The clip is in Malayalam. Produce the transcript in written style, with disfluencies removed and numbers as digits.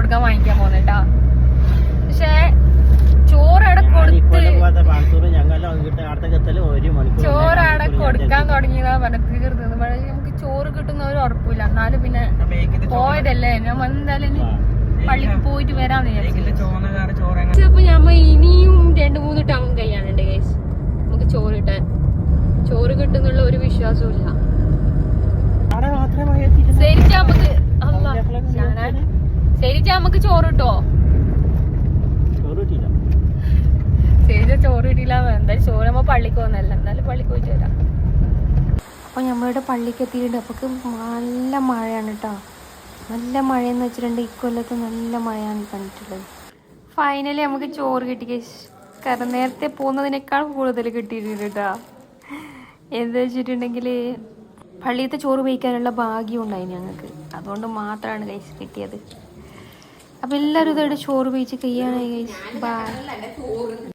കൊടുക്കാൻ വാങ്ങിക്കാൻ പോകുന്നേട്ടാ. പക്ഷെ ചോറവിടെ കൊടുത്ത് ചോറവിടെ കൊടുക്കാൻ തുടങ്ങിയതാ പറഞ്ഞ തീർന്നത്. നമുക്ക് ചോറ് കിട്ടുന്ന ഒരു ഉറപ്പില്ല. എന്നാലും പിന്നെ പോയതല്ലേ, ഞാൻ എന്തായാലും പള്ളിക്ക് പോയിട്ട് വരാന്ന് വിചാരിച്ചു. അപ്പൊ ഞമ്മ ഇനിയും 2-3 ടൗൺ കഴിയാനുണ്ട് ഗൈസ് നമുക്ക് ചോറ് കിട്ടാൻ. ചോറ് കിട്ടുന്നുള്ള ഒരു വിശ്വാസവും ഇല്ല. ശരിച്ചാ നമുക്ക് ചോറ് കിട്ടോ? ശരിച്ച ചോറ് കിട്ടിയില്ല. എന്തായാലും ചോറ് നമ്മ പള്ളിക്ക് പോകുന്നല്ല, എന്തായാലും പള്ളിക്ക് പോയിട്ട് വരാം. അപ്പൊ നമ്മളിവിടെ പള്ളിക്ക് എത്തിയിട്ടുണ്ട്. അപ്പൊ നല്ല മഴയാണ് കേട്ടോ. നല്ല മഴയെന്ന് വെച്ചിട്ടുണ്ട്. ഇക്കൊല്ലത്ത് നല്ല മഴയാണ് കണ്ടിട്ടുള്ളത്. ഫൈനലി നമുക്ക് ചോറ് കിട്ടി ഗൈസ്. കാരണം നേരത്തെ പോകുന്നതിനേക്കാൾ കൂടുതൽ കിട്ടിയിട്ടുണ്ട് കേട്ടോ. എന്താ വെച്ചിട്ടുണ്ടെങ്കിൽ പള്ളിയത്തെ ചോറ് ഉപയോഗിക്കാനുള്ള ഭാഗ്യം ഉണ്ടായി ഞങ്ങൾക്ക്. അതുകൊണ്ട് മാത്രമാണ് ഗൈസ് കിട്ടിയത്. അപ്പം എല്ലാവരും ഇതോടെ ചോറ് ഉപയോഗിച്ച് കഴിയാനായി ഗൈസ്. ബൈ.